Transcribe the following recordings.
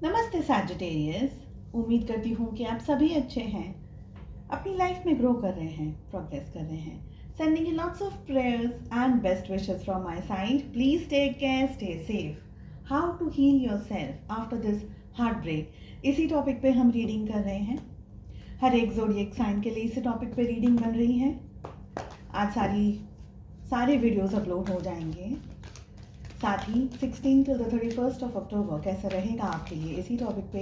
नमस्ते सैजिटेरियस। उम्मीद करती हूँ कि आप सभी अच्छे हैं, अपनी लाइफ में ग्रो कर रहे हैं, प्रोग्रेस कर रहे हैं। Sending you lots of prayers and best wishes from my side. Please take care, stay safe. How to heal yourself after this heart break, इसी टॉपिक पे हम रीडिंग कर रहे हैं। हर एक ज़ोडिएक साइन के लिए इसी टॉपिक पे रीडिंग बन रही है। आज सारे वीडियोस अपलोड हो जाएंगे। साथ ही 16 till the 31st of October कैसा रहेगा आपके लिए, इसी टॉपिक पे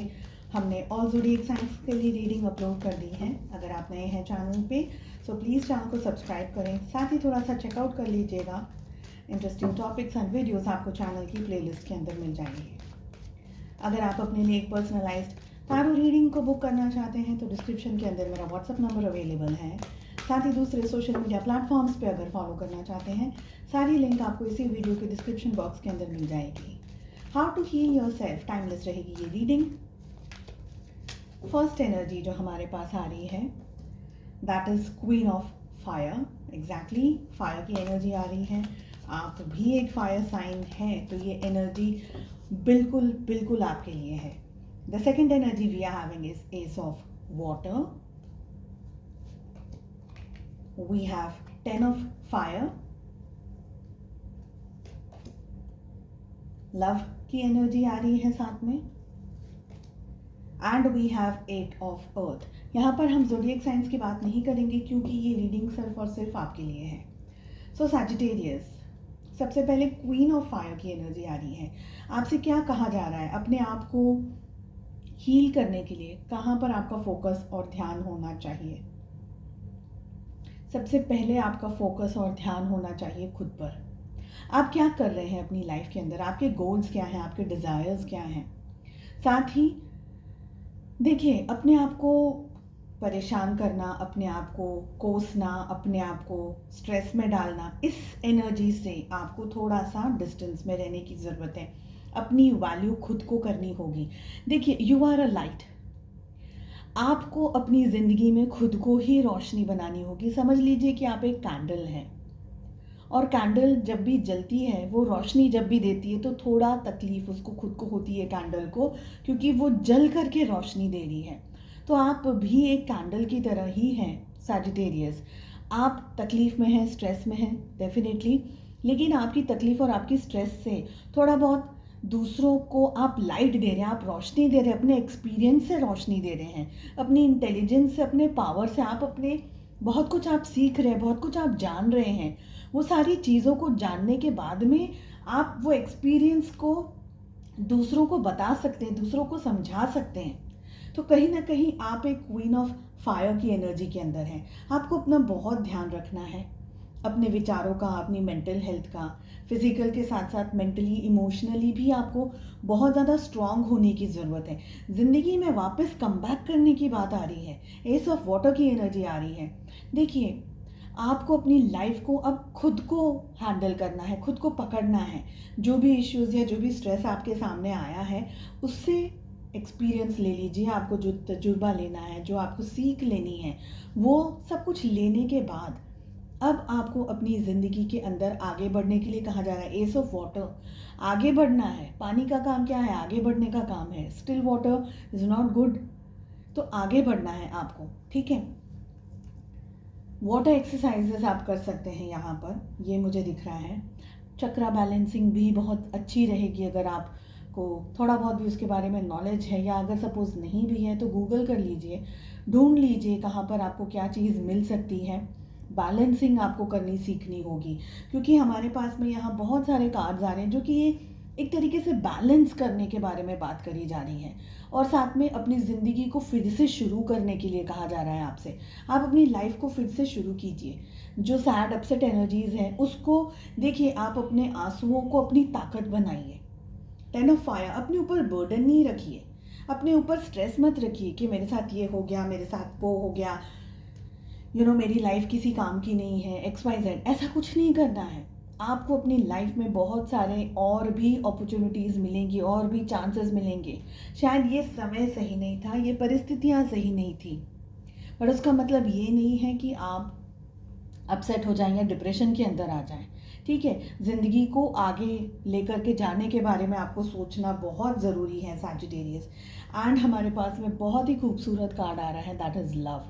हमने ऑल ज़ोडिएक साइंस के लिए रीडिंग अपलोड कर दी है। अगर आप नए हैं चैनल पे सो प्लीज़ चैनल को सब्सक्राइब करें, साथ ही थोड़ा सा चेकआउट कर लीजिएगा। इंटरेस्टिंग टॉपिक्स एंड वीडियोस आपको चैनल की प्लेलिस्ट के अंदर मिल जाएंगे। अगर आप अपने लिए एक पर्सनलाइज्ड टैरो रीडिंग को बुक करना चाहते हैं तो डिस्क्रिप्शन के अंदर मेरा व्हाट्सअप नंबर अवेलेबल है। साथ ही दूसरे सोशल मीडिया प्लेटफॉर्म्स पे अगर फॉलो करना चाहते हैं, सारी लिंक आपको इसी वीडियो के डिस्क्रिप्शन बॉक्स के अंदर मिल जाएगी। How to heal yourself, timeless रहेगी ये रीडिंग। फर्स्ट एनर्जी जो हमारे पास आ रही है that is queen of fire. Exactly fire की एनर्जी आ रही है। आप भी एक फायर साइन है तो ये एनर्जी बिल्कुल बिल्कुल आपके लिए है। The second energy we are having is ace of water. We have 10 of fire, love की एनर्जी आ रही है साथ में, and we have 8 of earth. यहाँ पर हम ज़ोडिएक साइंस की बात नहीं करेंगे क्योंकि ये रीडिंग सिर्फ और सिर्फ आपके लिए है। सो सैजिटेरियस, सबसे पहले क्वीन ऑफ फायर की एनर्जी आ रही है। आपसे क्या कहा जा रहा है, अपने आप को हील करने के लिए कहाँ पर आपका फोकस और ध्यान होना चाहिए। सबसे पहले आपका फोकस और ध्यान होना चाहिए खुद पर। आप क्या कर रहे हैं अपनी लाइफ के अंदर, आपके गोल्स क्या हैं, आपके डिज़ायर्स क्या हैं। साथ ही देखिए, अपने आप को परेशान करना, अपने आप को कोसना, अपने आप को स्ट्रेस में डालना, इस एनर्जी से आपको थोड़ा सा डिस्टेंस में रहने की ज़रूरत है। अपनी वैल्यू खुद को करनी होगी। देखिए, यू आर अ लाइट। आपको अपनी ज़िंदगी में खुद को ही रोशनी बनानी होगी। समझ लीजिए कि आप एक कैंडल हैं और कैंडल जब भी जलती है, वो रोशनी जब भी देती है तो थोड़ा तकलीफ़ उसको खुद को होती है कैंडल को, क्योंकि वो जल करके रोशनी दे रही है। तो आप भी एक कैंडल की तरह ही हैं सैजिटेरियस। आप तकलीफ़ में हैं, स्ट्रेस में हैं डेफिनेटली, लेकिन आपकी तकलीफ़ और आपकी स्ट्रेस से थोड़ा बहुत दूसरों को आप लाइट दे रहे हैं, आप रोशनी दे रहे हैं, अपने एक्सपीरियंस से रोशनी दे रहे हैं, अपनी इंटेलिजेंस से, अपने पावर से। आप अपने बहुत कुछ आप सीख रहे हैं, बहुत कुछ आप जान रहे हैं। वो सारी चीज़ों को जानने के बाद में आप वो एक्सपीरियंस को दूसरों को बता सकते हैं, दूसरों को समझा सकते हैं। तो कहीं ना कहीं आप एक क्वीन ऑफ फायर की एनर्जी के अंदर हैं। आपको अपना बहुत ध्यान रखना है, अपने विचारों का, अपनी मेंटल हेल्थ का। फिजिकल के साथ साथ मेंटली, इमोशनली भी आपको बहुत ज़्यादा स्ट्रांग होने की ज़रूरत है। ज़िंदगी में वापस कम बैक करने की बात आ रही है। एस ऑफ वाटर की एनर्जी आ रही है। देखिए, आपको अपनी लाइफ को अब खुद को हैंडल करना है, खुद को पकड़ना है। जो भी इश्यूज़ या जो भी स्ट्रेस आपके सामने आया है, उससे एक्सपीरियंस ले लीजिए। आपको जो तजुर्बा लेना है, जो आपको सीख लेनी है, वो सब कुछ लेने के बाद अब आपको अपनी ज़िंदगी के अंदर आगे बढ़ने के लिए कहा जा रहा है। एस ऑफ वाटर, आगे बढ़ना है। पानी का काम क्या है, आगे बढ़ने का काम है। Still water is not good, तो आगे बढ़ना है आपको, ठीक है। वाटर एक्सरसाइजेस आप कर सकते हैं यहाँ पर, ये मुझे दिख रहा है। चक्रा बैलेंसिंग भी बहुत अच्छी रहेगी अगर आपको थोड़ा बहुत भी उसके बारे में नॉलेज है, या अगर सपोज़ नहीं भी है तो गूगल कर लीजिए, ढूंढ लीजिए कहाँ पर आपको क्या चीज़ मिल सकती है। बैलेंसिंग आपको करनी सीखनी होगी, क्योंकि हमारे पास में यहाँ बहुत सारे कार्ड्स आ रहे हैं जो कि ये एक तरीके से बैलेंस करने के बारे में बात करी जा रही है, और साथ में अपनी ज़िंदगी को फिर से शुरू करने के लिए कहा जा रहा है आपसे। आप अपनी लाइफ को फिर से शुरू कीजिए। जो सैड अपसेट एनर्जीज़ हैं उसको देखिए, आप अपने आंसुओं को अपनी ताकत बनाइए। 10 ऑफ फायर, अपने ऊपर बर्डन नहीं रखिए, अपने ऊपर स्ट्रेस मत रखिए कि मेरे साथ ये हो गया, मेरे साथ वो हो गया, मेरी लाइफ किसी काम की नहीं है, XYZ। ऐसा कुछ नहीं करना है। आपको अपनी लाइफ में बहुत सारे और भी अपॉर्चुनिटीज़ मिलेंगी, और भी चांसेस मिलेंगे। शायद ये समय सही नहीं था, ये परिस्थितियाँ सही नहीं थी, पर उसका मतलब ये नहीं है कि आप अपसेट हो जाएं या डिप्रेशन के अंदर आ जाएं। ठीक है, ज़िंदगी को आगे लेकर के जाने के बारे में आपको सोचना बहुत ज़रूरी है सैजिटेरियस। एंड हमारे पास में बहुत ही खूबसूरत कार्ड आ रहा है, दैट इज़ लव।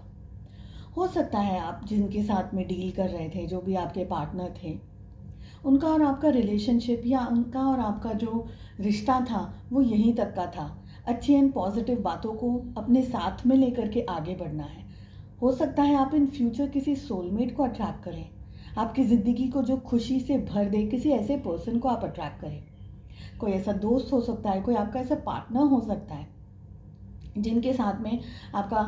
हो सकता है आप जिनके साथ में डील कर रहे थे, जो भी आपके पार्टनर थे, उनका और आपका रिलेशनशिप या उनका और आपका जो रिश्ता था वो यहीं तक का था। अच्छी एंड पॉजिटिव बातों को अपने साथ में लेकर के आगे बढ़ना है। हो सकता है आप इन फ्यूचर किसी सोलमेट को अट्रैक्ट करें, आपकी ज़िंदगी को जो खुशी से भर दे, किसी ऐसे पर्सन को आप अट्रैक्ट करें। कोई ऐसा दोस्त हो सकता है, कोई आपका ऐसा पार्टनर हो सकता है जिनके साथ में आपका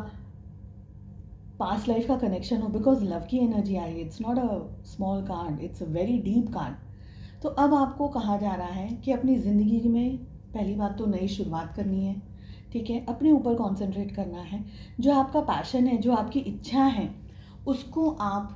पास्ट लाइफ का कनेक्शन हो, बिकॉज लव की एनर्जी आ रही है। It's not a small card, it's a very deep card. तो अब आपको कहा जा रहा है कि अपनी ज़िंदगी में पहली बात तो नई शुरुआत करनी है, ठीक है, अपने ऊपर कॉन्सेंट्रेट करना है। जो आपका पैशन है, जो आपकी इच्छा है, उसको आप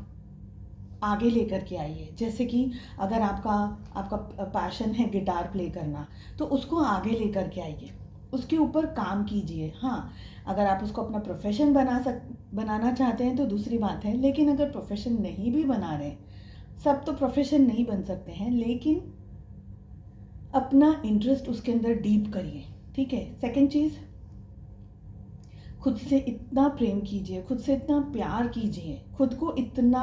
आगे लेकर के आइए। जैसे कि अगर आपका आपका पैशन है गिटार प्ले करना, तो उसको आगे लेकर के आइए, उसके ऊपर काम कीजिए। हाँ, अगर आप उसको अपना प्रोफेशन बनाना चाहते हैं तो दूसरी बात है, लेकिन अगर प्रोफेशन नहीं भी बना रहे, सब तो प्रोफेशन नहीं बन सकते हैं, लेकिन अपना इंटरेस्ट उसके अंदर डीप करिए, ठीक है। सेकंड चीज़, खुद से इतना प्रेम कीजिए, खुद से इतना प्यार कीजिए, खुद को इतना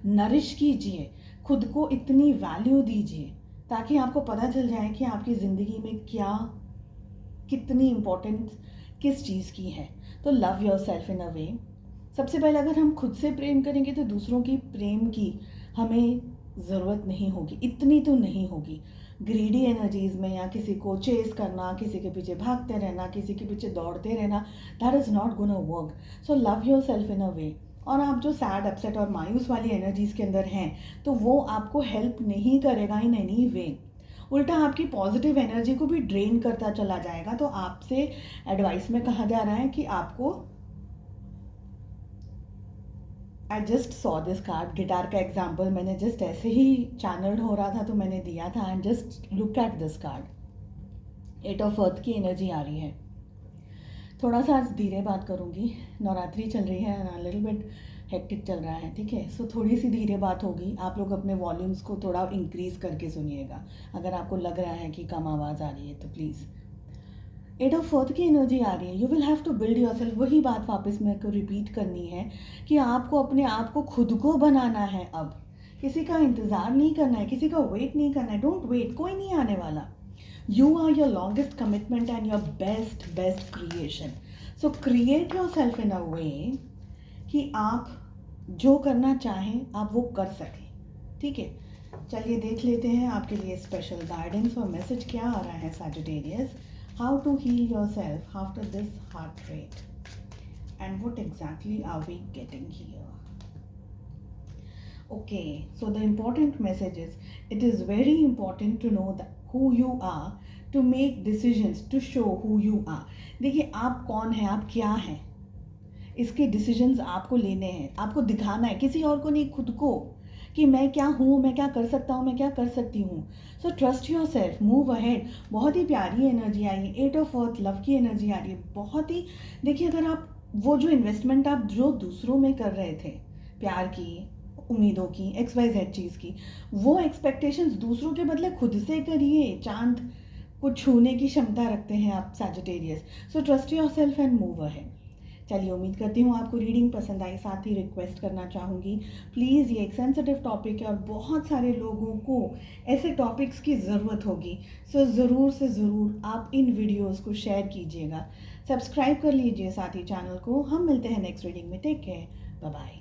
नरिश कीजिए, खुद को इतनी वैल्यू दीजिए, ताकि आपको पता चल जाए कि आपकी ज़िंदगी में क्या कितनी इम्पोर्टेंस किस चीज़ की है। तो love yourself in a वे। सबसे पहले अगर हम खुद से प्रेम करेंगे तो दूसरों की प्रेम की हमें ज़रूरत नहीं होगी, इतनी तो नहीं होगी। ग्रीडी एनर्जीज़ में या किसी को चेस करना, किसी के पीछे भागते रहना, किसी के पीछे दौड़ते रहना, that is not gonna work. So love yourself in a way. और आप जो सैड, अपसेट और मायूस वाली एनर्जीज़ के अंदर हैं, तो वो आपको हेल्प नहीं करेगा इन एनी वे, उल्टा आपकी पॉजिटिव एनर्जी को भी ड्रेन करता चला जाएगा। तो आपसे एडवाइस में कहा जा रहा है कि आपको, I just saw this card, guitar का एग्जाम्पल मैंने जस्ट ऐसे ही चैनल्ड हो रहा था तो मैंने दिया था, and just look at this card. 8 of अर्थ की एनर्जी आ रही है। थोड़ा सा आज धीरे बात करूँगी, नवरात्रि चल रही है, लिटिल बिट हेक्टिक चल रहा है, ठीक है। सो थोड़ी सी धीरे बात होगी, आप लोग अपने वॉल्यूम्स को थोड़ा इंक्रीज़ करके सुनिएगा। अगर आपको लग रहा है कि कम आवाज़ आ रही है तो प्लीज़। 8 ऑफ अर्थ की एनर्जी आ रही है, you will have to build yourself. वही बात वापस मेरे को रिपीट करनी है कि आपको अपने आप को खुद को बनाना है। अब किसी का इंतज़ार नहीं करना है, किसी का वेट नहीं करना है। डोंट वेट, कोई नहीं आने वाला। You are your longest commitment and your best creation. So create yourself in a way कि आप जो करना चाहें आप वो कर सकें, ठीक है। चलिए देख लेते हैं आपके लिए स्पेशल गाइडेंस और मैसेज क्या आ रहा है Sagittarius. How to heal yourself after this heart rate, and what exactly are we getting here? Okay, so the important message is, it is very important to know that who you are, to make decisions, to show who you are. देखिए आप कौन हैं, आप क्या हैं, इसके decisions आपको लेने हैं, आपको दिखाना है, किसी और को नहीं, खुद को, कि मैं क्या हूँ, मैं क्या कर सकता हूँ, मैं क्या कर सकती हूँ। So trust your self, move ahead. बहुत ही प्यारी एनर्जी आई है, 8 ऑफ अर्थ, लव की एनर्जी आ रही है, बहुत ही। देखिए अगर आप वो जो इन्वेस्टमेंट आप जो दूसरों में कर रहे थे, प्यार की, उम्मीदों की, XYZ चीज़ की, वो एक्सपेक्टेशंस दूसरों के बदले खुद से करिए। चांद को छूने की क्षमता रखते हैं आप Sagittarius. So trust your self and move ahead. चलिए उम्मीद करती हूँ आपको रीडिंग पसंद आई। साथ ही रिक्वेस्ट करना चाहूँगी, प्लीज़ ये एक सेंसिटिव टॉपिक है और बहुत सारे लोगों को ऐसे टॉपिक्स की ज़रूरत होगी। सो ज़रूर से ज़रूर आप इन वीडियोस को शेयर कीजिएगा, सब्सक्राइब कर लीजिए साथ ही चैनल को। हम मिलते हैं नेक्स्ट रीडिंग में। Take care, bye bye.